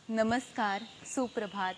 नमस्कार, सुप्रभात.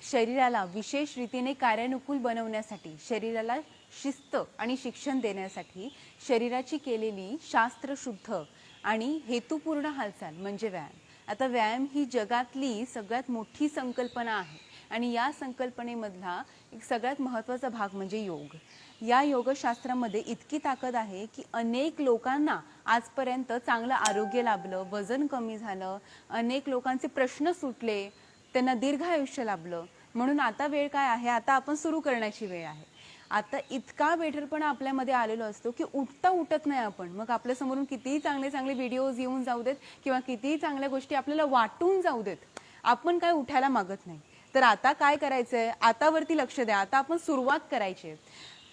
शरीराला विशेष रीतीने कार्यानुकूल बनवण्यासाठी, शरीराला शिस्त आणि शिक्षण देण्यासाठी शरीराची केलेली शास्त्रशुद्ध आणि हेतुपूर्ण हालचाल म्हणजे व्यायाम. आता व्यायाम ही जगातली सगळ्यात मोठी संकल्पना आहे आणि या संकल्पनेमधला एक सगळ्यात महत्त्वाचा भाग म्हणजे योग. या योगशास्त्रामध्ये इतकी ताकद आहे की अनेक लोकांना आजपर्यंत चांगलं आरोग्य लाभलं, वजन कमी झालं, अनेक लोकांचे प्रश्न सुटले, त्यांना दीर्घ आयुष्य लाभलं. म्हणून आता वेळ काय आहे, आता आपण सुरू करण्याची वेळ आहे. आता इतका बेठरपणा आपल्यामध्ये आलेलो असतो की उठता उठत नाही आपण. मग आपल्या समोरून कितीही चांगले चांगले व्हिडिओज येऊन जाऊ देत किंवा कितीही चांगल्या गोष्टी आपल्याला वाटून जाऊ देत, आपण काय उठायला मागत नाही. तर आता काय करायचंय, आतावरती लक्ष द्या. आता आपण सुरुवात करायची.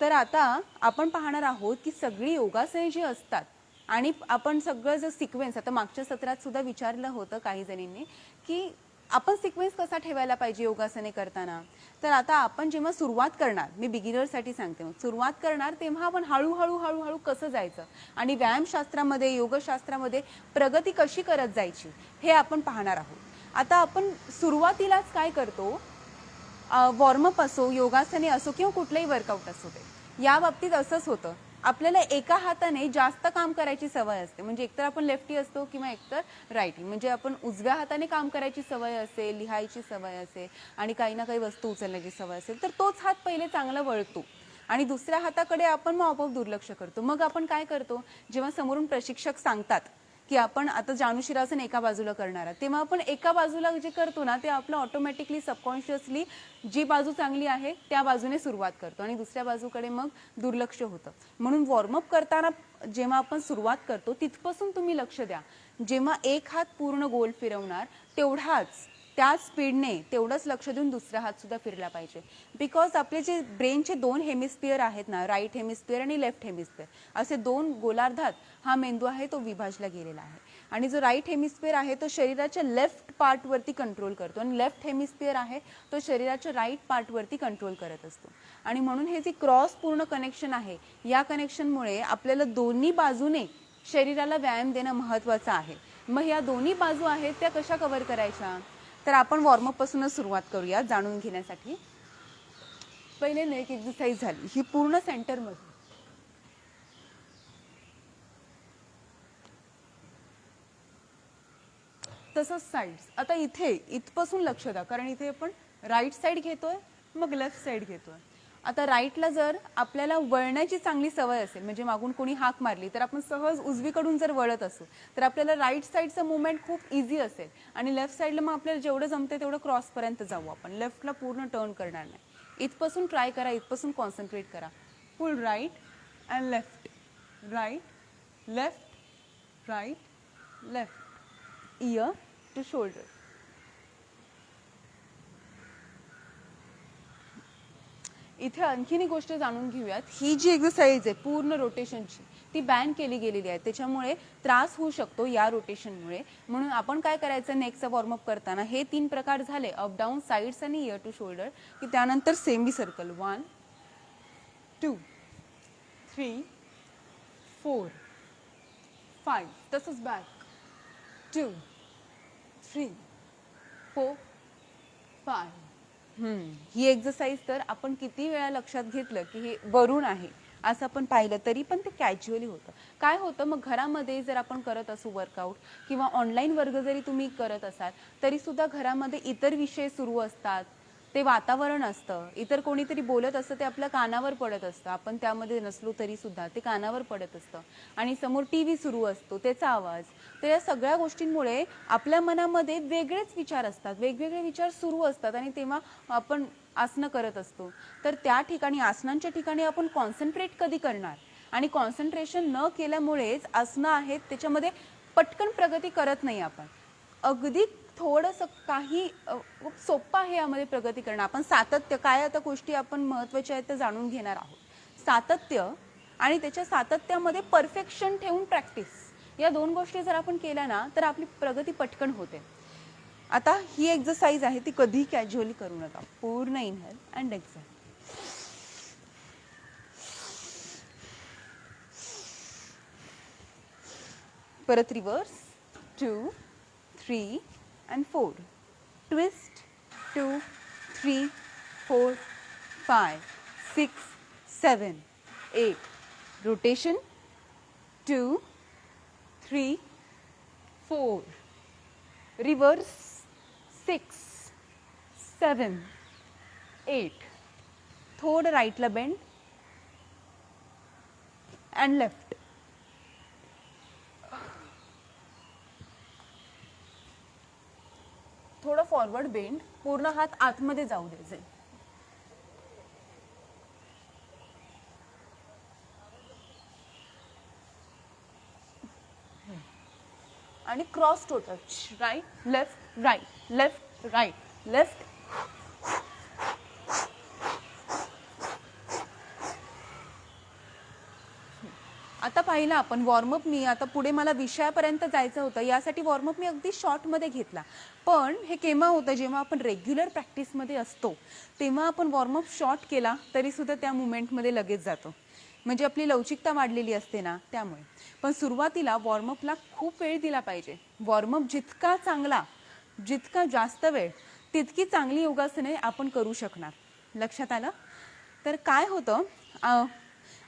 तर आता आपण पाहणार आहोत की सगळी योगासने जी असतात आणि आपण सगळं जर सिक्वेन्स, आता मागच्या सत्रात सुद्धा विचारलं होतं काही जणींनी की आपण सिक्वेन्स कसा ठेवायला पाहिजे योगासने करताना. तर आता आपण जेव्हा सुरुवात करणार, मी बिगिनरसाठी सांगते, मग सुरुवात करणार तेव्हा आपण हळूहळू हळूहळू कसं जायचं आणि व्यायामशास्त्रामध्ये, योगशास्त्रामध्ये प्रगती कशी करत जायची हे आपण पाहणार आहोत. आता आपण सुरुवातीलाच काय करतो, वॉर्मअप असो, योगासने असो किंवा कुठलंही वर्कआउट असो, ते या बाबतीत असंच होतं. आपल्याला एका हाताने जास्त काम करायची सवय असते. म्हणजे एकतर आपण लेफ्टी असतो किंवा एकतर राईटी. म्हणजे आपण उजव्या हाताने काम करायची सवय असेल, लिहायची सवय असेल आणि काही ना काही वस्तू उचलण्याची सवय असेल, तर तोच हात पहिले चांगला वळतो आणि दुसऱ्या हाताकडे आपण मग आपोआप दुर्लक्ष करतो. मग आपण काय करतो, जेव्हा समोरून प्रशिक्षक सांगतात की आपण आता जानुशिरासन एका बाजूला करणार आहात, तेव्हा आपण एका बाजूला जे करतो ना, ते आपलं ऑटोमॅटिकली सबकॉन्शियसली जी बाजू चांगली आहे त्या बाजूने सुरुवात करतो आणि दुसऱ्या बाजूकडे मग दुर्लक्ष होतं. म्हणून वॉर्मअप करताना जेव्हा आपण सुरुवात करतो तिथपासून तुम्ही लक्ष द्या. जेव्हा एक हात पूर्ण गोल फिरवणार तेवढाच, त्या स्पीडने तेवढंच लक्ष देऊन दुसरा हात सुद्धा फिरला पाहिजे. बिकॉज आपले जे ब्रेनचे दोन हेमिस्फिअर आहेत ना, राईट हेमिस्फिअर आणि लेफ्ट हेमिस्फिअर, असे दोन गोलार्धात हा मेंदू आहे तो विभाजला गेलेला आहे. आणि जो राईट हेमिस्फिअर आहे तो शरीराच्या लेफ्ट पार्टवरती कंट्रोल करतो आणि लेफ्ट हेमिस्फिअर आहे तो शरीराच्या राईट पार्टवरती कंट्रोल करत असतो. आणि म्हणून हे जे क्रॉस पूर्ण कनेक्शन आहे, या कनेक्शनमुळे आपल्याला दोन्ही बाजूने शरीराला व्यायाम देणं महत्त्वाचं आहे. मग या दोन्ही बाजू आहेत त्या कशा कव्हर करायच्या, तर आपण वॉर्मअप पासूनच सुरुवात करूया जाणून घेण्यासाठी. पहिले नेक एक्सरसाइज झाली, ही पूर्ण सेंटरमध्ये. तसंच साईड्स. आता इथे इथपासून लक्ष द्या, कारण इथे आपण राईट साईड घेतोय, मग लेफ्ट साईड घेतोय. आता राईटला जर आपल्याला वळण्याची चांगली सवय असेल, म्हणजे मागून कोणी हाक मारली तर आपण सहज उजवीकडून जर वळत असू तर आपल्याला राईट साईडचं मुवमेंट खूप इझी असेल. आणि लेफ्ट साईडला मग आपल्याला जेवढं जमते तेवढं क्रॉसपर्यंत जाऊ आपण, लेफ्टला पूर्ण टर्न करणार नाही. इथपासून ट्राय करा, इथपासून कॉन्सन्ट्रेट करा. Full right and left, right left, right left, ear to shoulder. इथे आणखीन एक गोष्ट जाणून घेऊयात. ही जी एक्सरसाइज आहे पूर्ण रोटेशनची, ती बॅन केली गेलेली आहे. त्याच्यामुळे त्रास होऊ शकतो या रोटेशनमुळे. म्हणून आपण काय करायचं, नेकचा वॉर्मअप करताना हे 3 प्रकार झाले, अप डाऊन, साईड्स आणि इयर टू शोल्डर, की त्यानंतर सेमी सर्कल 1 2 3 4 5, तसंच बॅक 2 3 4 5. ही एक्सरसाइज तर आपण किती वेळा लक्षात घेतलं की हे वरून आहे असं आपण पाहिलं तरी पण ते कॅज्युअली होतं. काय होतं, मग घरामध्ये जर आपण करत असू वर्कआउट किंवा ऑनलाईन वर्ग जरी तुम्ही करत असाल तरी सुद्धा घरामध्ये इतर विषय सुरू असतात, ते वातावरण असतं, इतर कोणीतरी बोलत असतं, ते आपल्या कानावर पडत असतं, आपण त्यामध्ये नसलो तरी सुद्धा ते कानावर पडत असतं. आणि समोर टीव्ही सुरू असतो, त्याचा आवाज. तर या सगळ्या गोष्टींमुळे आपल्या मनामध्ये वेगळेच विचार असतात, वेगवेगळे विचार सुरू असतात आणि तेव्हा आपण आसनं करत असतो. तर त्या ठिकाणी, आसनांच्या ठिकाणी आपण कॉन्सन्ट्रेट कधी करणार, आणि कॉन्सन्ट्रेशन न केल्यामुळेच आसनं आहेत त्याच्यामध्ये पटकन प्रगती करत नाही आपण. अगदी थोडंसं काही खूप सोपं आहे यामध्ये प्रगती करणं. आपण सातत्य काय, आता गोष्टी आपण महत्त्वाच्या आहेत त्या जाणून घेणार आहोत. सातत्य आणि त्याच्या सातत्यामध्ये परफेक्शन ठेवून प्रॅक्टिस, या 2 गोष्टी जर आपण केल्या ना तर आपली प्रगती पटकन होते. आता ही एक्सरसाइज आहे ती कधी कॅज्युअली करू नका. पूर्ण इनहेल अँड एक्सहेल. परत reverse 2 3 and 4. Twist 2 3 4 5 6 7 8 rotation 2 3 4 reverse 6 7 8 थोडं राईटला बेंड अँड लेफ्ट. थोडं फॉरवर्ड बेंड, पूर्ण हात आतमध्ये जाऊ द्यायचे. आणि cross toe touch, right left right left right left. आता पाहिलं आपण वॉर्मअप. मी आता पुढे मला विषयापर्यंत जायचं होतं, यासाठी वॉर्मअप मी अगदी शॉर्टमध्ये घेतला. पण हे केव्हा होतं, जेव्हा आपण रेग्युलर प्रॅक्टिसमध्ये असतो तेव्हा आपण वॉर्मअप शॉर्ट केला तरीसुद्धा त्या मुवमेंटमध्ये लगेच जातो, म्हणजे आपली लवचिकता वाढलेली असते ना, त्यामुळे. पण सुरुवातीला वॉर्मअपला खूप वेळ दिला पाहिजे. वॉर्मअप जितका चांगला, जितका जास्त वेळ, तितकी चांगली योगासने आपण करू शकणार. लक्षात आलं? तर काय होतं,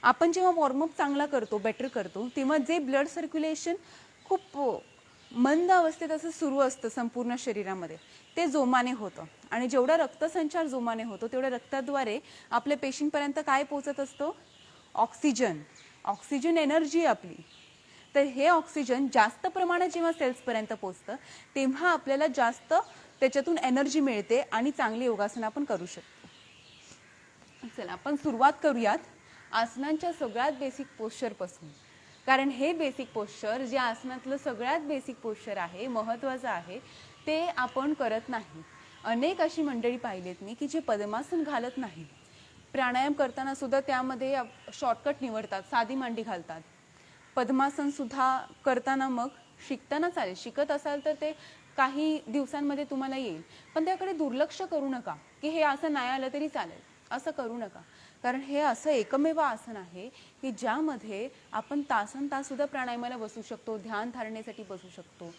आपण जेव्हा वॉर्मअप चांगला करतो, बेटर करतो, तेव्हा जे ब्लड सर्क्युलेशन खूप मंद अवस्थेत असं सुरू असतं संपूर्ण शरीरामध्ये, ते जोमाने होतं. आणि जेवढा रक्तसंचार जोमाने होतो तेवढ्या रक्ताद्वारे आपल्या पेशींपर्यंत काय पोहोचत असतो? ऑक्सिजन. ऑक्सिजन एनर्जी आपली. तर हे ऑक्सिजन जास्त प्रमाणात जेव्हा सेल्सपर्यंत पोहोचतं तेव्हा आपल्याला जास्त त्याच्यातून एनर्जी मिळते आणि चांगली योगासनं आपण करू शकतो. चला आपण सुरुवात करूयात आसनांच्या सगळ्यात बेसिक पोश्चरपासून. कारण हे बेसिक पोश्चर, जे आसनातलं सगळ्यात बेसिक पोश्चर आहे, महत्त्वाचं आहे, ते आपण करत नाही. अनेक अशी मंडळी पाहिलेत मी की जे पद्मासन घालत नाही. प्राणायाम करताना सुद्धा त्यामध्ये शॉर्टकट निवडतात, साधी मांडी घालतात. पद्मासन सुद्धा करताना मग शिकताना चालेल, शिकत असाल तर ते काही दिवसांमध्ये तुम्हाला येईल, पण त्याकडे दुर्लक्ष करू नका की हे असं नाही आलं तरी चालेल, असं करू नका. कारण हे असं एकमेव आसन आहे की ज्यामध्ये आपण तासन तास सुद्धा प्राणायामाला बसू शकतो, ध्यान धारणेसाठी बसू शकतो.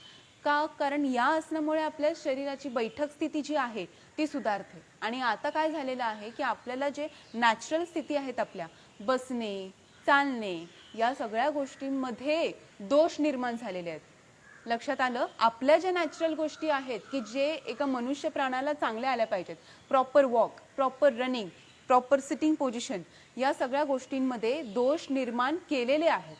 का? कारण या आसनामुळे आपल्या शरीराची बैठक स्थिती जी आहे ती सुधारते. आणि आता काय झालेलं आहे की आपल्याला जे नॅचरल स्थिती आहेत आपल्या, बसणे, चालणे, या सगळ्या गोष्टींमध्ये दोष निर्माण झालेले आहेत. लक्षात आलं? आपल्या ज्या नॅचरल गोष्टी आहेत की जे एका मनुष्य प्राणाला चांगल्या आल्या पाहिजेत, proper walk, proper running, proper sitting position, या सगळ्या गोष्टींमध्ये दोष निर्माण केलेले आहेत.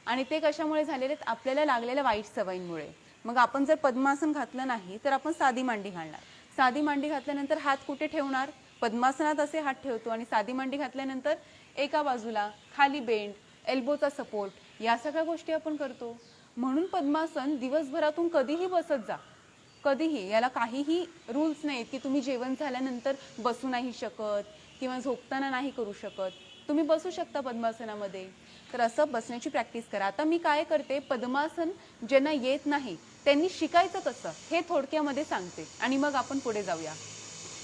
आणि ते कशामुळे झालेले आहेत? आपल्याला लागलेल्या वाईट सवयींमुळे. मग आपण जर पद्मासन घातलं नाही तर आपण साधी मांडी घालणार. साधी मांडी घातल्यानंतर हात कुठे ठेवणार? पद्मासनात असे हात ठेवतो. आणि साधी मांडी घातल्यानंतर एका बाजूला, खाली बेंड, एल्बोचा सपोर्ट, या सगळ्या गोष्टी आपण करतो. म्हणून पद्मासन दिवसभरातून कधीही बसत जा, कधीही. याला काहीही रूल्स नाहीत की तुम्ही जेवण झाल्यानंतर बसू नाही शकत किंवा झोपताना नाही करू शकत. तुम्ही बसू शकता पद्मासनामध्ये. तर असं बसण्याची प्रॅक्टिस करा. आता मी काय करते, पद्मासन ज्यांना येत नाही त्यांनी शिकायचं कसं हे थोडक्यामध्ये सांगते आणि मग आपण पुढे जाऊया.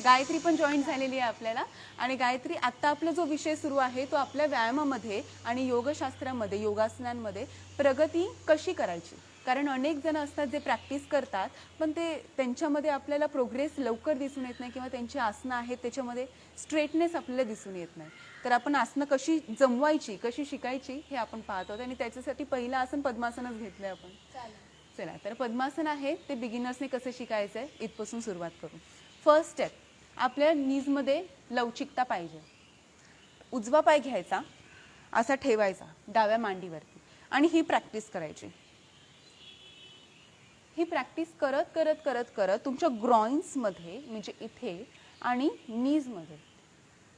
गायत्री पण जॉईन झालेली आहे आपल्याला. आणि गायत्री, आत्ता आपला जो विषय सुरू आहे तो आपल्या व्यायामामध्ये आणि योगशास्त्रामध्ये, योगासनांमध्ये प्रगती कशी करायची. कारण अनेक जण असतात जे प्रॅक्टिस करतात पण ते त्यांच्यामध्ये आपल्याला प्रोग्रेस लवकर दिसून येत नाही, किंवा त्यांची आसनं आहेत त्याच्यामध्ये स्ट्रेटनेस आपल्याला दिसून येत नाही. तर आपण आसनं कशी जमवायची, कशी शिकायची हे आपण पाहत आहोत. आणि त्याच्यासाठी पहिलं आसन पद्मासनच घेतलं आपण. चला, तर पद्मासन आहे ते बिगिनर्सने कसं शिकायचं आहे इथपासून सुरुवात करू. फर्स्ट स्टेप, आपल्या नीजमध्ये लवचिकता पाहिजे. उजवा पाय घ्यायचा, असा ठेवायचा डाव्या मांडीवरती आणि ही प्रॅक्टिस करायची. ही प्रॅक्टिस करत करत करत करत तुमच्या ग्रॉइन्समध्ये, म्हणजे इथे आणि नीजमध्ये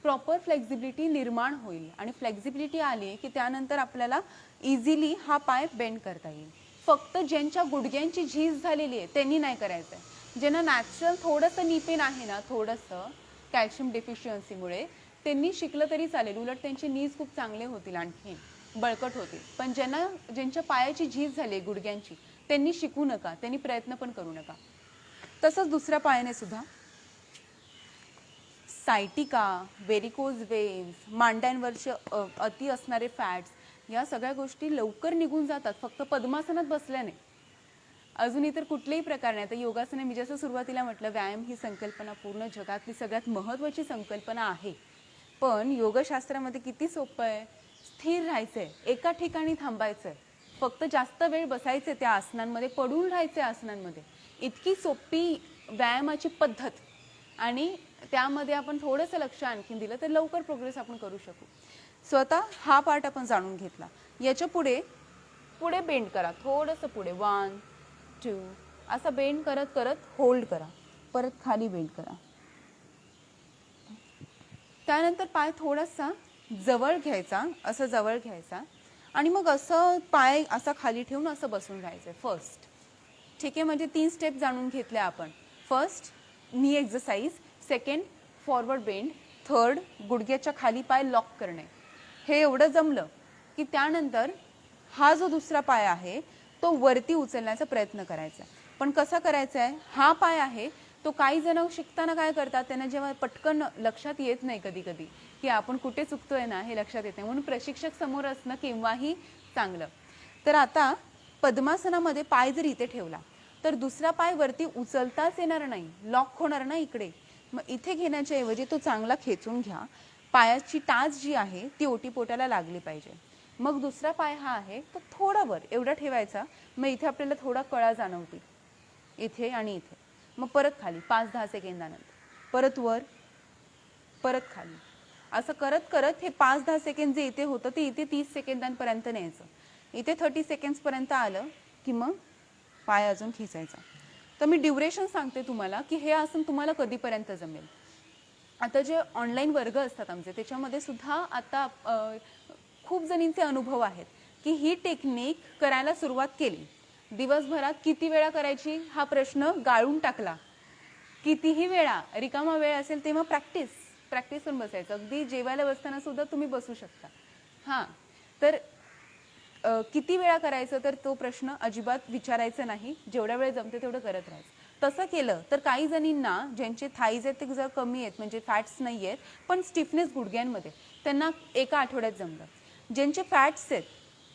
प्रॉपर फ्लेक्झिबिलिटी निर्माण होईल. आणि फ्लेक्झिबिलिटी आली की त्यानंतर आपल्याला इझिली हा पाय बेंड करता येईल. फक्त ज्यांच्या गुडघ्यांची झीज झालेली आहे त्यांनी नाही करायचं आहे. ज्यांना नॅचरल थोडंसं नी पेन आहे ना, थोडंसं कॅल्शियम डेफिशियन्सीमुळे, त्यांनी शिकलं तरी चालेल. उलट त्यांचे नीज खूप चांगले होतील, आणखी बळकट होतील. पण ज्यांच्या पायाची झीज झाली आहे गुडघ्यांची, त्यांनी शिकू नका, त्यांनी प्रयत्न पण करू नका. तसंच दुसऱ्या पायाने सुद्धा सायटिका, व्हेरिकोज वेन्स, मांड्यांवरचे अति असणारे फॅट्स, या सगळ्या गोष्टी लवकर निघून जातात फक्त पद्मासनात बसल्याने. अजून इतर कुठलेही प्रकार नाही. तर योगासने मी जसं सुरुवातीला म्हटलं, व्यायाम ही संकल्पना पूर्ण जगातली सगळ्यात महत्त्वाची संकल्पना आहे. पण योगशास्त्रामध्ये किती सोपं आहे. स्थिर राहायचंय, एका ठिकाणी थांबायचंय, फक्त जास्त वेळ बसायचे त्या आसनांमध्ये, पडून राहायचे आसनांमध्ये. इतकी सोपी व्यायामाची पद्धत, आणि त्यामध्ये आपण थोडंसं लक्ष आणखीन दिलं तर लवकर प्रोग्रेस आपण करू शकू. स्वतः हा पार्ट आपण जाणून घेतला. याच्या पुढे पुढे बेंड करा, थोडंसं पुढे, 1 2 असं बेंड करत करत होल्ड करा, परत खाली बेंड करा. त्यानंतर पाय थोडासा जवळ घ्यायचा, असं जवळ घ्यायचा, आणि मग असं पाय असा खाली ठेवून असं बसून राहायचं फर्स्ट. ठीक आहे, म्हणजे 3 स्टेप जाणून घेतल्या आपण. फर्स्ट नी exercise, second forward bend, third गुडघ्याच्या खाली पाय लॉक करणे. हे एवढं जमलं की त्यानंतर हा जो दुसरा पाय आहे तो वरती उचलण्याचा प्रयत्न करायचा. पण कसा करायचा आहे, हा पाय आहे तो काही जण शिकताना काय करतात, त्यांना जेव्हा पटकन लक्षात येत नाही कधी कधी की आपण कुठे चुकतोय ना, हे लक्षात येत नाही, म्हणून प्रशिक्षक समोर असणं केव्हाही चांगलं. तर आता पद्मासनामध्ये पाय जर इथे ठेवला तर दुसरा पाय वरती उचलताच येणार नाही, लॉक होणार ना इकडे. मग इथे घेण्याच्या ऐवजी तो चांगला खेचून घ्या. पायाची टाच जी आहे ती ओटीपोटाला लागली पाहिजे. मग दुसरा पाय हा आहे तो थोडा वर एवढा ठेवायचा. मग इथे आपल्याला थोडा कळा जाणवते, इथे आणि इथे. मग परत खाली 5-10 सेकंदानंतर, परत वर, परत खाली. असं करत करत हे 5-10 सेकंद जे इथे होतं ते इथे 30 सेकंदांपर्यंत न्यायचं. इथे 30 सेकंड्सपर्यंत आलं की मग पाय अजून खेचायचा. तर मी ड्युरेशन सांगते तुम्हाला की हे आसन तुम्हाला कधीपर्यंत जमेल. आता जे ऑनलाईन वर्ग असतात आमचे त्याच्यामध्ये सुद्धा आता खूप जणींचे अनुभव आहेत की ही टेक्निक करायला सुरुवात केली, दिवसभरात किती वेळा करायची हा प्रश्न गाळून टाकला. कितीही वेळा रिकामा वेळ असेल तेव्हा प्रॅक्टिस करून बसायचं. अगदी जेवायला बसताना सुद्धा तुम्ही बसू शकता. हां, तर किती वेळा करायचं तर तो प्रश्न अजिबात विचारायचा नाही, जेवढ्या वेळ जमते तेवढं करत राहायचं. तसं केलं तर काही जणींना ज्यांचे थाईज आहेत ते जर कमी आहेत, म्हणजे फॅट्स नाही आहेत पण स्टिफनेस गुडघ्यांमध्ये, त्यांना एका आठवड्यात जमलं. ज्यांचे फॅट्स आहेत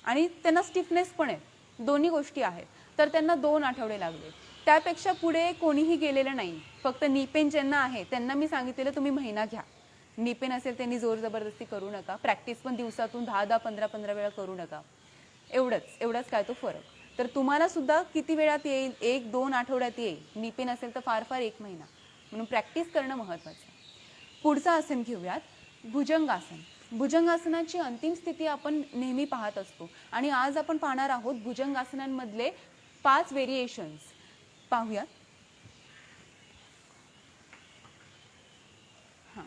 आणि त्यांना स्टिफनेस पण आहे, दोन्ही गोष्टी आहेत, तर त्यांना 2 आठवडे लागले. त्यापेक्षा पुढे कोणीही गेलेलं नाही. फक्त नी पेन ज्यांना आहे त्यांना मी सांगितलेलं तुम्ही महिना घ्या. नी पेन असेल त्यांनी जोर जबरदस्ती करू नका. प्रॅक्टिस पण दिवसातून 10-10 15-15 वेळा करू नका. एवढंच काय तो फरक. तर तुम्हाला सुद्धा किती वेळात येईल, 1-2 आठवड्यात येईल. नी पेन असेल तर फार फार 1 महिना. म्हणून प्रॅक्टिस करणं महत्त्वाचं. पुढचं आसन घेऊयात, भुजंगासन. भुजंगासनाची अंतिम स्थिती आपण नेहमी पाहत असतो आणि आज आपण पाहणार आहोत भुजंगासनांमधले 5 व्हेरिएशन्स. पाहूया. हां,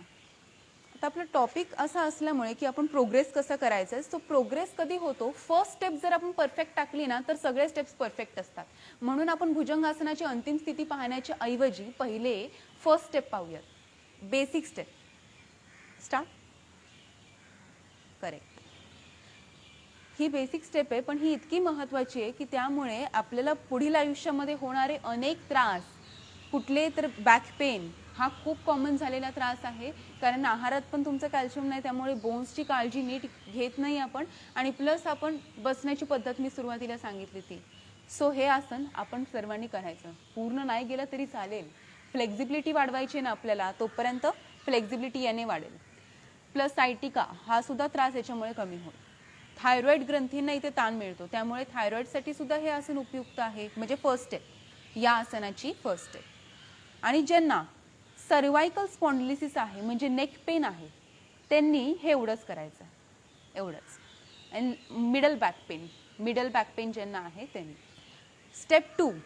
आता आपलं टॉपिक असा असल्यामुळे की आपण प्रोग्रेस कसं करायचं, तो प्रोग्रेस कधी होतो, फर्स्ट स्टेप जर आपण परफेक्ट टाकली ना तर सगळे स्टेप्स परफेक्ट असतात. म्हणून आपण भुजंगासनाची अंतिम स्थिती पाहण्याच्या ऐवजी पहिले फर्स्ट स्टेप पाहूयात, बेसिक स्टेप. स्टार्ट. करेक्ट. ही बेसिक स्टेप आहे पण ही इतकी महत्त्वाची आहे की त्यामुळे आपल्याला पुढील आयुष्यामध्ये होणारे अनेक त्रास, कुठले तर बॅक पेन हा खूप कॉमन झालेला त्रास आहे. कारण आहारात पण तुमचं कॅल्शियम नाही, त्यामुळे बोन्सची काळजी नीट घेत नाही आपण, आणि प्लस आपण बसण्याची पद्धत मी सुरुवातीला सांगितली ती. सो हे आसन आपण सर्वांनी करायचं. पूर्ण नाही गेलं तरी चालेल. फ्लेक्झिबिलिटी वाढवायची ना आपल्याला, तोपर्यंत फ्लेक्झिबिलिटी याने वाढेल. प्लस सायटिका हा सुद्धा त्रास याच्यामुळे कमी होईल. थायरॉइड ग्रंथींना इथे ताण मिळतो, त्यामुळे थायरॉइडसाठी सुद्धा हे आसन उपयुक्त आहे. म्हणजे फर्स्ट स्टेप, या आसनाची फर्स्ट स्टेप. आणि ज्यांना सर्वायकल स्पॉन्डिलिसिस आहे म्हणजे नेक पेन आहे त्यांनी हे एवढंच करायचं, एवढंच. आणि मिडल बॅक पेन ज्यांना आहे त्यांनी. स्टेप 2,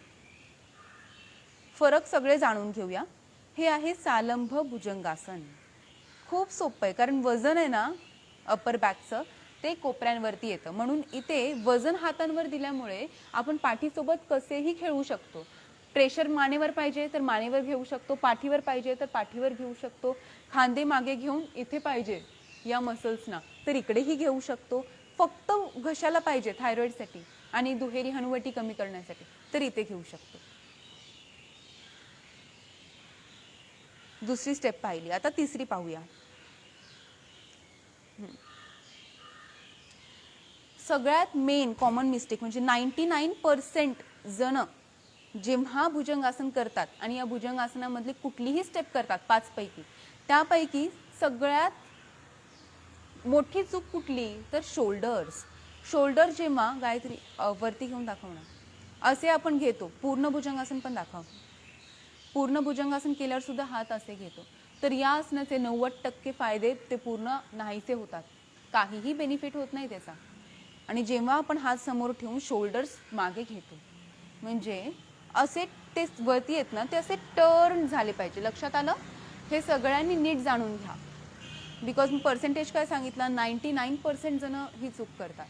फरक सगळे जाणून घेऊया. हे आहे सालंभ भुजंगासन. खूप सोपं आहे कारण वजन आहे ना अपर बॅकचं ते कोपऱ्यांवरती येतं, म्हणून इथे वजन हातांवर दिल्यामुळे आपण पाठीसोबत कसेही खेळू शकतो. प्रेशर मानेवर पाहिजे तर मानेवर घेऊ शकतो, पाठीवर पाहिजे तर पाठीवर घेऊ शकतो, खांदे मागे घेऊन इथे पाहिजे या मसल्सना तर इकडेही घेऊ शकतो. फक्त घशाला पाहिजे थायरॉइडसाठी आणि दुहेरी हनुवटी कमी करण्यासाठी तर इथे घेऊ शकतो. दुसरी स्टेप पाहिली, आता तिसरी पाहूया. सगळ्यात मेन कॉमन मिस्टेक म्हणजे 99% जण जेव्हा भुजंगासन करतात आणि या भुजंगासनामधली कुठलीही स्टेप करतात 5 पैकी, त्यापैकी सगळ्यात मोठी चूक कुठली तर शोल्डर्स. शोल्डर जेव्हा गायत्री वरती घेऊन दाखव ना, असे आपण घेतो. पूर्ण भुजंगासन पण दाखव. पूर्ण भुजंगासन केल्यावर सुद्धा हात असे घेतो. तर या आसनाचे 90% फायदे ते पूर्ण नाहीसे होतात, काहीही बेनिफिट होत नाही त्याचा. आणि जेव्हा आपण हात समोर ठेवून शोल्डर्स मागे घेतो, म्हणजे असे ते वरती येत ना, ते असे टर्न झाले पाहिजे. लक्षात आलं? हे सगळ्यांनी नीट जाणून घ्या. बिकॉज मी पर्सेंटेज काय सांगितलं, 99% जण ही चूक करतात.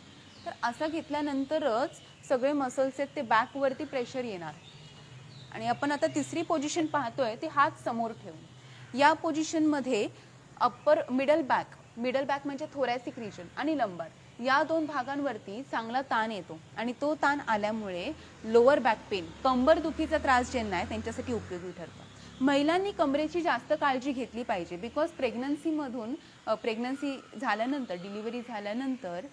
तर असं घेतल्यानंतरच सगळे मसल्स आहेत ते बॅकवरती प्रेशर येणार. आणि आपण आता तिसरी पोझिशन पाहतोय ती हात समोर ठेवून. या पोझिशनमध्ये अप्पर मिडल बॅक म्हणजे थोरॅसिक रिजन आणि लंबार या 2 भागांवरती चांगला ताण येतो. आणि तो ताण आल्यामुळे लोअर बॅक पेन, कंबर दुखीचा त्रास ज्यांना आहे त्यांच्यासाठी उपयोगी ठरतो. महिलांनी कमरेची जास्त काळजी घेतली पाहिजे. बिकॉज प्रेग्नन्सी झाल्यानंतर, डिलिव्हरी झाल्यानंतर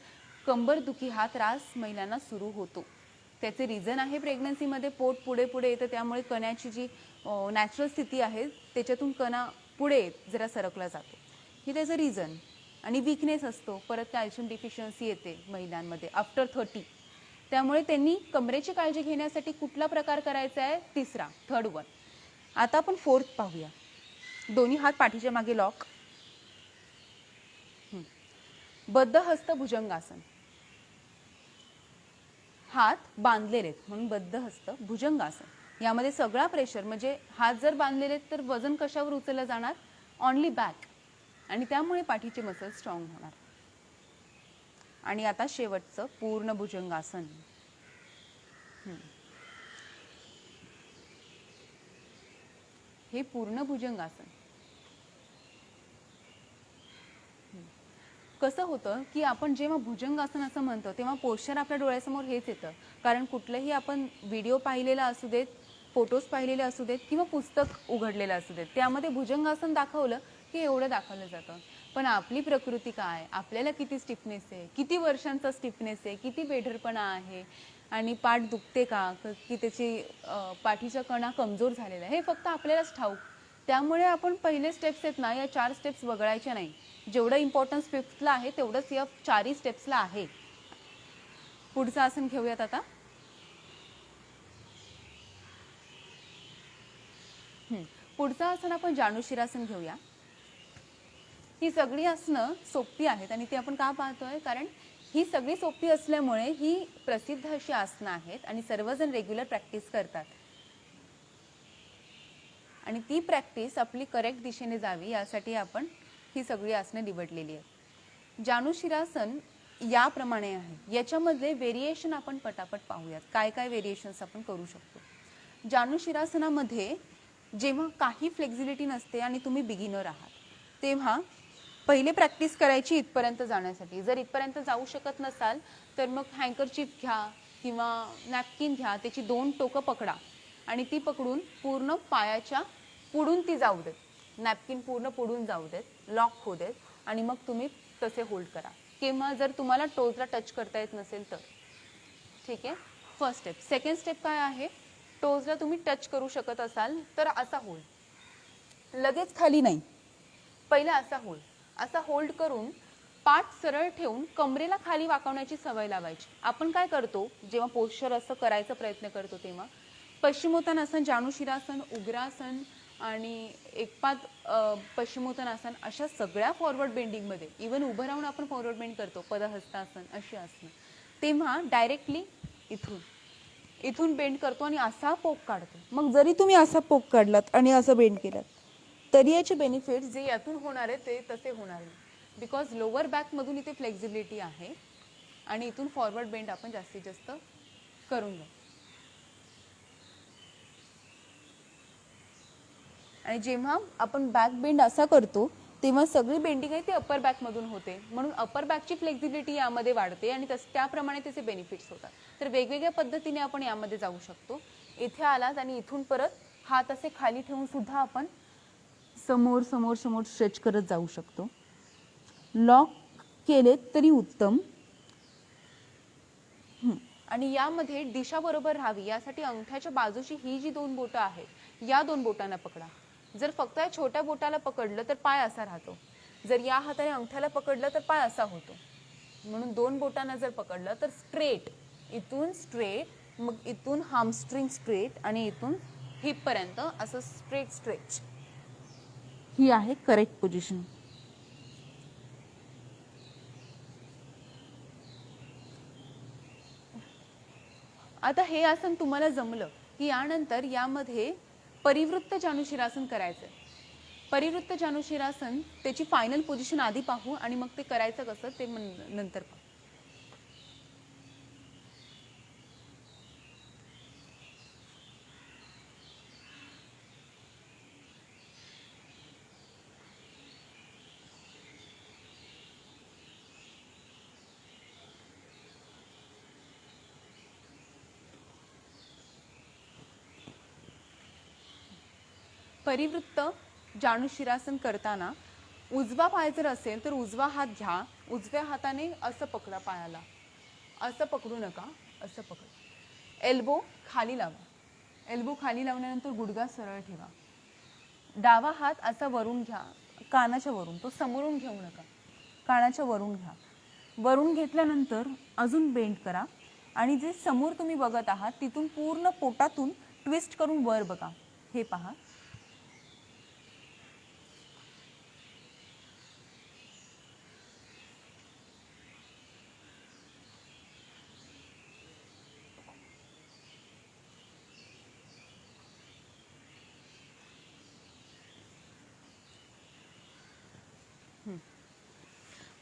कंबरदुखी हा त्रास महिलांना सुरू होतो. त्याचे रिझन आहे प्रेग्नन्सीमध्ये पोट पुढे पुढे येतं, त्यामुळे कण्याची जी नॅचरल स्थिती आहे त्याच्यातून कणा पुढे जरा सरकला जातो, हे त्याचं रिझन. आणि वीकनेस असतो, परत कॅल्शियम डिफिशियन्सी येते महिलांमध्ये आफ्टर 30. त्यामुळे त्यांनी कमरेची काळजी घेण्यासाठी कुठला प्रकार करायचा आहे, तिसरा, थर्ड वन. आता आपण फोर्थ पाहूया. दोन्ही हात पाठीच्या मागे लॉक. बद्धहस्त भुजंगासन. हात बांधलेले आहेत म्हणून बद्धहस्त भुजंगासन. यामध्ये सगळा प्रेशर, म्हणजे हात जर बांधलेले आहेत तर वजन कशावर उचललं जाणार, ऑनली बॅक. आणि त्यामुळे पाठीचे मसल स्ट्रॉंग होणार. आणि आता शेवटचं पूर्ण भुजंगासन. हे पूर्ण भुजंगासन कसं होतं की आपण जेव्हा भुजंगासन असं म्हणतो तेव्हा पोश्चर आपल्या डोळ्यासमोर हेच येतं. कारण कुठलंही आपण व्हिडिओ पाहिलेला असू देत, फोटोज पाहिलेले असू देत किंवा पुस्तक उघडलेलं असू देत, त्यामध्ये भुजंगासन दाखवलं की एवढं दाखवलं जातं. पण आपली प्रकृती काय, आपल्याला किती स्टिफनेस आहे, किती वर्षांचा स्टिफनेस आहे, किती बेढरपणा आहे आणि पाठ दुखते का, की त्याची पाठीचा कणा कमजोर झालेला आहे, हे फक्त आपल्यालाच ठाऊक. त्यामुळे आपण पहिले स्टेप्स आहेत ना, या 4 स्टेप्स वगळायच्या नाही. जेवढं इम्पॉर्टन्स फिफ्थला आहे तेवढंच या 4ही स्टेप्सला आहे. पुढचं आसन घेऊयात आता. पुढचं आसन आपण जानुशिरासन घेऊया. ही सगळी आसनं सोपी आहेत आणि ती आपण का पाहतोय, कारण ही सगळी सोपी असल्यामुळे ही प्रसिद्ध अशी आसनं आहेत आणि सर्वजण रेग्युलर प्रॅक्टिस करतात. आणि ती प्रॅक्टिस आपली करेक्ट दिशेने जावी यासाठी आपण ही सगळी आसनं निवडलेली आहेत. जानुशिरासन याप्रमाणे आहे. याच्यामध्ये व्हेरिएशन आपण पटापट पाहूयात, काय काय व्हेरिएशन्स आपण करू शकतो. जानुशिरासनामध्ये जेव्हा काही फ्लेक्झिबिलिटी नसते आणि तुम्ही बिगिनर आहात, तेव्हा पहिले प्रॅक्टिस करायची इथपर्यंत जाण्यासाठी. जर इथपर्यंत जाऊ शकत नसाल तर मग हँकरचीफ घ्या किंवा नॅपकिन घ्या, त्याची 2 टोकं पकडा आणि ती पकडून पूर्ण पायाच्या पुढून ती जाऊ देत. नॅपकिन पूर्ण पुढून जाऊ देत, लॉक होऊ देत आणि मग तुम्ही तसे होल्ड करा. किंवा जर तुम्हाला टोजला टच करता येत नसेल तर ठीक आहे. First step. सेकंड स्टेप काय आहे, टोजला तुम्ही टच करू शकत असाल तर असा होल्ड, लगेच खाली नाही, पहिला असा होल्ड. असा होल्ड करून पाठ सरळ ठेवून कमरेला खाली वाकवण्याची सवय लावायची. आपण काय करतो जेव्हा पोश्चर असं करायचा प्रयत्न करतो तेव्हा पश्चिमोत्तानासन, जानुशिरासन, उग्रासन आणि एकपाद पश्चिमोत्तानासन अशा सगळ्या फॉरवर्ड बेंडिंगमध्ये, इवन उभं राहून आपण फॉरवर्ड बेंड करतो, पदहस्तासन अशी आसनं, तेव्हा डायरेक्टली इथून बेंड करतो आणि असा पोक काढतो. मग जरी तुम्ही असा पोक काढलात आणि असं बेंड केलात तरी याचे बेनिफिट्स जे यातून होणार आहे ते तसे होणार नाही. बिकॉज लोअर बॅकमधून इथे फ्लेक्झिबिलिटी आहे आणि इथून फॉरवर्ड बेंड आपण जास्तीत जास्त करून घेऊ. आणि जेव्हा आपण बॅक बेंड असा करतो तेव्हा सगळी बेंडिंग आहे ती अप्पर बॅकमधून होते, म्हणून अप्पर बॅकची फ्लेक्झिबिलिटी यामध्ये वाढते आणि त्याप्रमाणे त्याचे बेनिफिट्स होतात. तर वेगवेगळ्या पद्धतीने आपण यामध्ये जाऊ शकतो. इथे आलात आणि इथून परत हात असे खाली ठेवून सुद्धा आपण समोर समोर समोर स्ट्रेच करत जाऊ शकतो. लॉक केलेत तरी उत्तम. आणि यामध्ये दिशा बरोबर राहावी यासाठी अंगठ्याच्या बाजूची ही जी दोन बोटं आहेत या दोन बोटांना पकडा. जर फक्त या छोट्या बोटाला पकडलं तर पाय असा राहतो, जर या हाताने अंगठ्याला पकडलं तर पाय असा होतो. म्हणून दोन बोटांना जर पकडलं तर स्ट्रेट, इथून स्ट्रेट, मग इथून हामस्ट्रिंग स्ट्रेट आणि इथून हिप पर्यंत असं स्ट्रेट स्ट्रेच. ही आहे करेक्ट पोझिशन. आता हे आसन तुम्हाला जमलं की यानंतर यामध्ये परिवृत्त जानुशिरासन करायचं. परिवृत्त जानुशिरासन त्याची फायनल पोझिशन आधी पाहू आणि मग ते करायचं कसं ते नंतर पाहू. परिवृत्त जानुशिरासन करताना उजवा पाय जर असेल तर उजवा हात घ्या, उजव्या हाताने असं पकडा पायाला, असं पकडू नका, असं पकडा. एल्बो खाली लावा, एल्बो खाली लावल्यानंतर गुडघा सरळ ठेवा. डावा हात असा वरून घ्या, कानाच्या वरून, तो समोरून घेऊ नका, कानाच्या वरून घ्या. वरून घेतल्यानंतर अजून बेंड करा आणि जे समोर तुम्ही बघत आहात तिथून पूर्ण पोटातून ट्विस्ट करून वर बघा. हे पहा.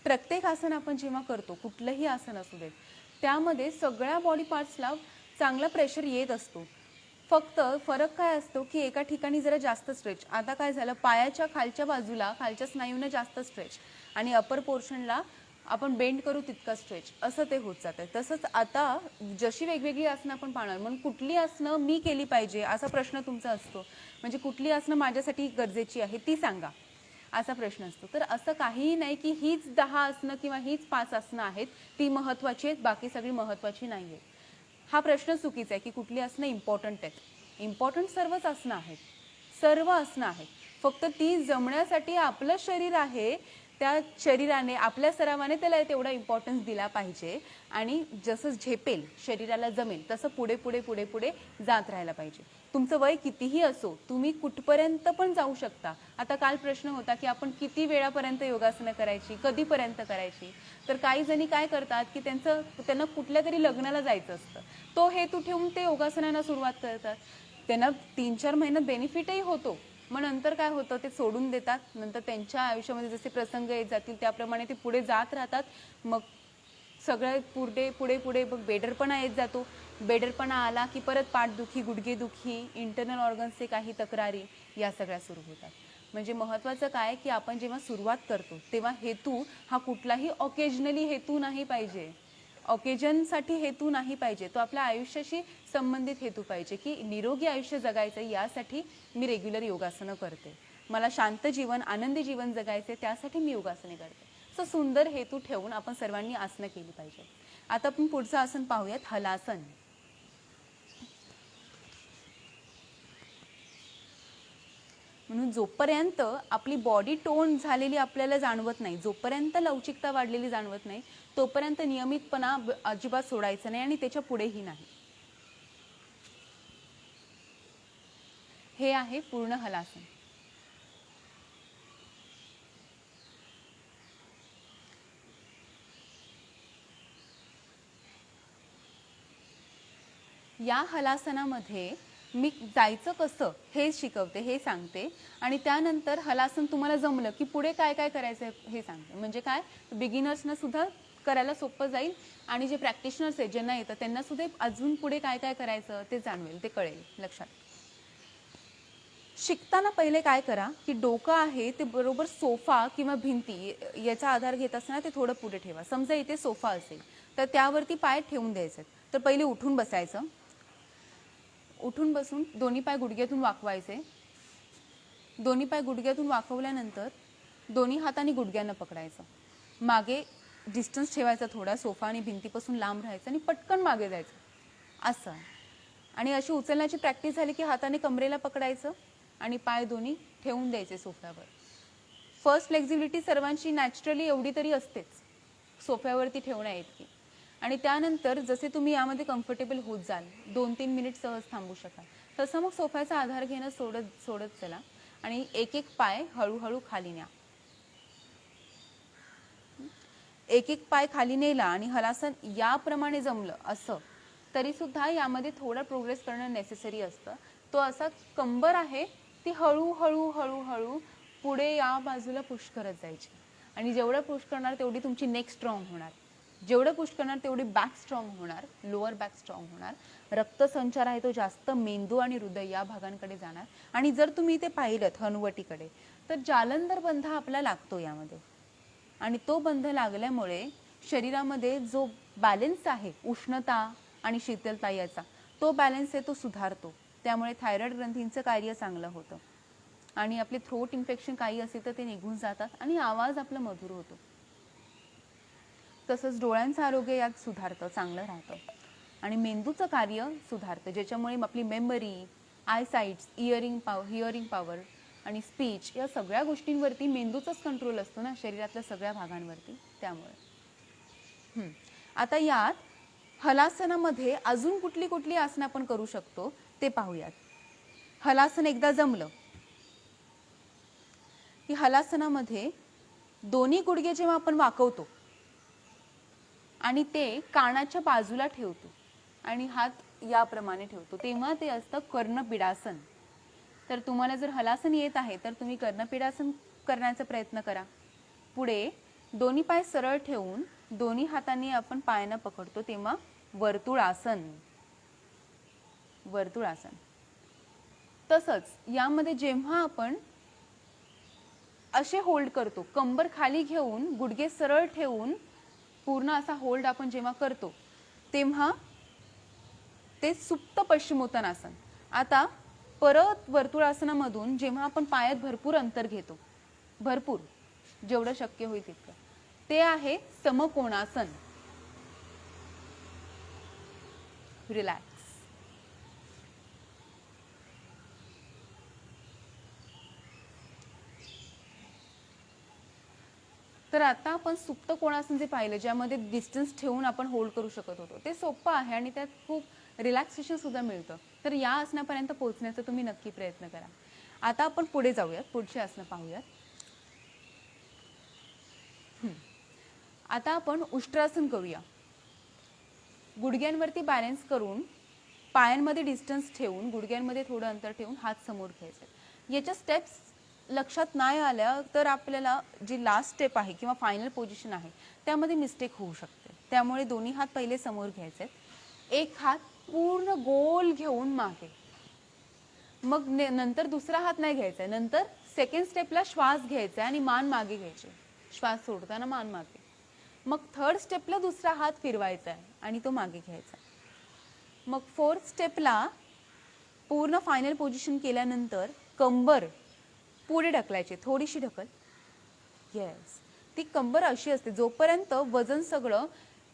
प्रत्येक आसन आपण जेव्हा करतो, कुठलंही आसन असू देत, त्यामध्ये सगळ्या बॉडी पार्ट्सला चांगला प्रेशर येत असतो. फक्त फरक काय असतो की एका ठिकाणी जरा जास्त स्ट्रेच. आता काय झालं, पायाच्या खालच्या बाजूला खालच्या स्नायूंना जास्त स्ट्रेच आणि अपर पोर्शनला आपण बेंड करू तितका स्ट्रेच, असं ते होत जातं. तसंच आता जशी वेगवेगळी आसनं आपण पाहणार, म्हणून कुठली आसनं मी केली पाहिजे असा प्रश्न तुमचा असतो. म्हणजे कुठली आसनं माझ्यासाठी गरजेची आहे ती सांगा असा प्रश्न असतो. तर असं काहीही नाही की हीच 10 आसनं किंवा हीच 5 आसनं आहेत ती महत्त्वाची आहेत, बाकी सगळी महत्त्वाची नाही आहेत. हा प्रश्न चुकीचा आहे की कुठली आसनं इम्पॉर्टंट आहेत. इम्पॉर्टंट सर्वच आसनं आहेत, सर्व आसनं आहेत. फक्त ती जमण्यासाठी आपलं शरीर आहे, त्या शरीराने आपल्या सरावाने त्याला तेवढा इम्पॉर्टन्स दिला पाहिजे आणि जसं झेपेल शरीराला जमेल तसं पुढे पुढे पुढे पुढे जात राहायला पाहिजे. तुमचं वय कितीही असो, तुम्ही कुठपर्यंत पण जाऊ शकता. आता काल प्रश्न होता की आपण किती वेळापर्यंत योगासनं करायची, कधीपर्यंत करायची. तर काही जणी काय करतात की त्यांना कुठल्या तरी लग्नाला जायचं असतं, तो हेतू ठेवून ते योगासनांना सुरुवात करतात. त्यांना 3-4 महिन्यात बेनिफिटही होतो, मग नंतर काय होतं ते सोडून देतात. नंतर त्यांच्या आयुष्यामध्ये जसे प्रसंग येत जातील त्याप्रमाणे ते पुढे जात राहतात. मग सगळं पुढे पुढे पुढे मग बेडरपणा येत जातो. बेडरपणा आला की परत पाठदुखी, गुडघेदुखी, इंटरनल ऑर्गन्सचे काही तक्रारी या सगळ्या सुरू होतात. म्हणजे महत्त्वाचं काय की आपण जेव्हा सुरुवात करतो तेव्हा हेतू हा कुठलाही ऑकेजनली हेतू नाही पाहिजे, ऑकेजनसाठी हेतू नाही पाहिजे, तो आपल्या आयुष्याशी संबंधित हेतू पाहिजे की निरोगी आयुष्य जगायचं यासाठी मी रेग्युलर योगासनं करते, मला शांत जीवन, आनंदी जीवन जगायचे त्यासाठी मी योगासने करते. सो सुंदर हेतू ठेवून आपण सर्वांनी आसनं केली पाहिजे. आता आपण पुढचं आसन पाहूयात, हलासन. म्हणून जोपर्यंत आपली बॉडी टोन झालेली आपल्याला जाणवत नाही, जोपर्यंत लवचिकता वाढलेली जाणवत नाही, तोपर्यंत नियमितपणा अजिबात सोडायचा नाही आणि त्याच्या पुढेही नाही. हे आहे पूर्ण हलासन. या हलासनामध्ये मी जायचं कसं हे शिकवते, हे सांगते आणि त्यानंतर हलासन तुम्हाला जमलं की पुढे काय काय करायचं हे सांगते. म्हणजे काय, बिगिनर्सना सुद्धा करायला सोपं जाईल आणि जे प्रॅक्टिशनर्स आहेत ज्यांना येतं त्यांना सुद्धा अजून पुढे काय काय करायचं ते जाणवेल, ते कळेल. लक्षात शिकताना पहिले काय करा की डोकं आहे ते बरोबर सोफा किंवा भिंती याचा आधार घेत असताना ते थोडं पुढे ठेवा. समजा इथे सोफा असेल तर त्यावरती पाय ठेवून द्यायचे. तर पहिले उठून बसायचं, उठून बसून दोन्ही पाय गुडघ्यातून वाकवायचे. दोन्ही पाय गुडघ्यातून वाकवल्यानंतर दोन्ही हातांनी गुडघ्यांना पकडायचं. मागे डिस्टन्स ठेवायचा थोडा, सोफा आणि भिंतीपासून लांब राहायचं आणि पटकन मागे जायचं. असं. आणि अशी उचलण्याची प्रॅक्टिस झाली की हाताने कमरेला पकडायचं आणि पाय दोन्ही ठेवून द्यायचे सोफ्यावर. फर्स्ट फ्लेक्झिबिलिटी सर्वांची नॅचरली एवढी तरी असतेच सोफ्यावरती ठेवण्या इतकी. आणि त्यानंतर जसे तुम्ही यामध्ये कम्फर्टेबल होत जाल, 2-3 मिनिट सहज थांबू शकाल, तसं मग सोफ्याचा आधार घेणं सोडत चला आणि एक एक पाय हळूहळू खाली न्या. एक एक पाय खाली नेला आणि हलासन याप्रमाणे जमलं असं तरी सुद्धा यामध्ये थोडा प्रोग्रेस करणं नेसेसरी असतं. तो असा कंबर आहे ती हळूहळू हळूहळू पुढे या बाजूला पुश करत जायची. आणि जेवढं पुश करणार तेवढी तुमची नेक स्ट्रॉंग होणार, जेवढं पुश करणार तेवढी बॅक स्ट्रॉंग होणार, लोअर बॅक स्ट्रॉंग होणार, रक्तसंचार आहे तो जास्त मेंदू आणि हृदय या भागांकडे जाणार. आणि जर तुम्ही इथे पाहिलं हनुवटीकडे तर जालंधर बंध आपला लागतो यामध्ये. आणि तो बंध लागल्यामुळे शरीरामध्ये जो बॅलन्स आहे उष्णता आणि शीतलता याचा, तो बॅलन्स आहे तो सुधारतो. त्यामुळे थायरॉइड ग्रंथींचं कार्य चांगलं होतं आणि आपले थ्रोट इन्फेक्शन काही असेल तर ते निघून जातात आणि आवाज आपला मधुर होतो. तसंच डोळ्यांचं आरोग्य यात सुधारतं, चांगलं राहतं आणि मेंदूचं कार्य सुधारतं, ज्याच्यामुळे आपली मेमरी, आयसाइट्स, हिअरिंग पॉवर आणि स्पीच या सगळ्या गोष्टींवरती मेंदूचाच कंट्रोल असतो ना शरीरातल्या सगळ्या भागांवरती. त्यामुळे आता यात हलासनामध्ये अजून कुठली कुठली आसनं आपण करू शकतो ते पाहूयात. हलासन एकदा जमलं की हलासनामध्ये दोन्ही गुडघे जेव्हा आपण वाकवतो आणि ते कानाच्या बाजूला ठेवतो आणि हात याप्रमाणे ठेवतो तेव्हा ते असतं कर्णपीडासन. तर तुम्हाला जर हलासन येत आहे तर तुम्ही कर्णपीडासन करण्याचा प्रयत्न करा. पुढे दोन्ही पाय सरळ ठेवून दोन्ही हातांनी आपण पायांना पकडतो तेव्हा वर्तुळासन. वर्तुळासन. तसंच यामध्ये जेव्हा आपण असे होल्ड करतो, कंबर खाली घेऊन गुडघे सरळ ठेवून पूर्ण असा होल्ड आपण जेव्हा करतो तेव्हा ते सुप्त पश्चिमोत्तानासन. आता परत वर्तुळासनामधून जेव्हा आपण पायात भरपूर अंतर घेतो, भरपूर जेवढं शक्य होईल तितकं, ते आहे समकोणासन. रिलॅक्स. तर आता आपण सुप्त कोणासन जे पाहिलं ज्यामध्ये डिस्टन्स ठेवून आपण होल्ड करू शकत होतो ते सोपं आहे आणि त्यात खूप रिलॅक्सेशन सुद्धा मिळतं. तर या आसनापर्यंत पोहोचण्याचा तुम्ही नक्की प्रयत्न करा. आता आपण पुढे जाऊयात, पुढची आसनं पाहूयात. आता आपण उष्ट्रासन करूया. गुडघ्यांवरती बॅलन्स करून पायांमध्ये डिस्टन्स ठेवून गुडघ्यांमध्ये थोडं अंतर ठेवून हात समोर घ्यायचे. याच्या स्टेप्स लक्षात नाही आल्या तर आपल्याला जी लास्ट स्टेप आहे किंवा फायनल पोझिशन आहे त्यामध्ये मिस्टेक होऊ शकते. त्यामुळे दोन्ही हात पहिले समोर घ्यायचे, एक हात पूर्ण गोल घेऊन मागे, मग नंतर दुसरा हात नाही घ्यायचा, नंतर सेकंड स्टेपला श्वास घ्यायचा आणि मान मागे घ्यायचे, श्वास सोडताना मान मागे. मग थर्ड स्टेपला दुसरा हात फिरवायचा आहे आणि तो मागे घ्यायचा. मग फोर्थ स्टेपला पूर्ण फायनल पोझिशन केल्यानंतर कंबर पुढे ढकलायची, थोडीशी ढकल. येस, ती कंबर अशी असते जोपर्यंत वजन सगळं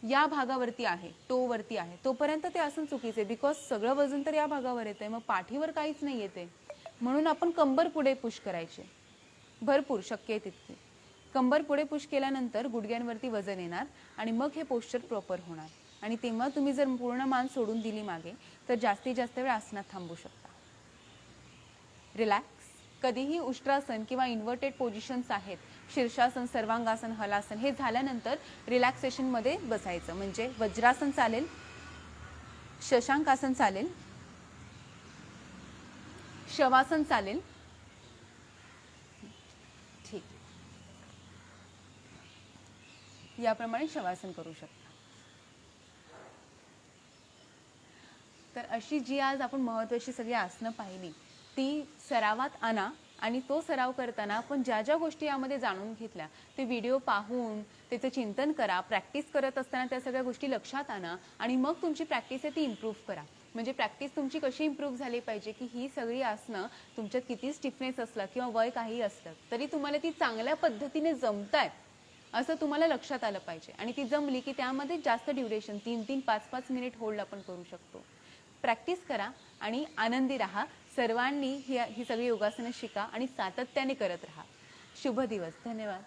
या भागावरती आहे, टोवरती आहे, तोपर्यंत ते आसन चुकीचे, बिकॉज सगळं वजन तर या भागावर येते, मग पाठीवर काहीच नाही येते. म्हणून आपण कंबर पुढे पुश करायचे, भरपूर शक्य आहे तितकी. कंबर पुढे पुश केल्यानंतर गुडघ्यांवरती वजन येणार आणि मग हे पोस्चर प्रॉपर होणार. आणि तेव्हा तुम्ही जर पूर्ण मान सोडून दिली मागे तर जास्तीत जास्त वेळ आसनात थांबू शकता. रिलॅक्स. कधीही उष्ट्रासन किंवा इन्व्हर्टेड पोझिशन्स आहेत, शीर्षासन, सर्वांगासन, हलासन, हे झाल्यानंतर रिलॅक्सेशनमध्ये बसायचं. म्हणजे वज्रासन चालेल, शशांकासन चालेल, शवासन चालेल. ठीक, याप्रमाणे शवासन करू शकता. तर अशी जी आज आपण महत्त्वाची सगळी आसनं पाहिली ती सरावात आणा आणि तो सराव करताना आपण ज्या ज्या गोष्टी यामध्ये जाणून घेतल्या ते व्हिडिओ पाहून त्याचं चिंतन करा. प्रॅक्टिस करत असताना त्या सगळ्या गोष्टी लक्षात आणा आणि मग तुमची प्रॅक्टिस आहे ती इम्प्रूव्ह करा. म्हणजे प्रॅक्टिस तुमची कशी इम्प्रूव्ह झाली पाहिजे की ही सगळी आसनं तुमच्यात किती स्टिफनेस असला किंवा वय काही असलं तरी तुम्हाला ती चांगल्या पद्धतीने जमतायत असं तुम्हाला लक्षात आलं पाहिजे. आणि ती जमली की त्यामध्ये जास्त ड्युरेशन 3-3, 5-5 मिनिट होल्ड आपण करू शकतो. प्रॅक्टिस करा आणि आनंदी राहा. सर्वांनी ही सगळी योगासनं शिका आणि सातत्याने करत राहा. शुभ दिवस. धन्यवाद.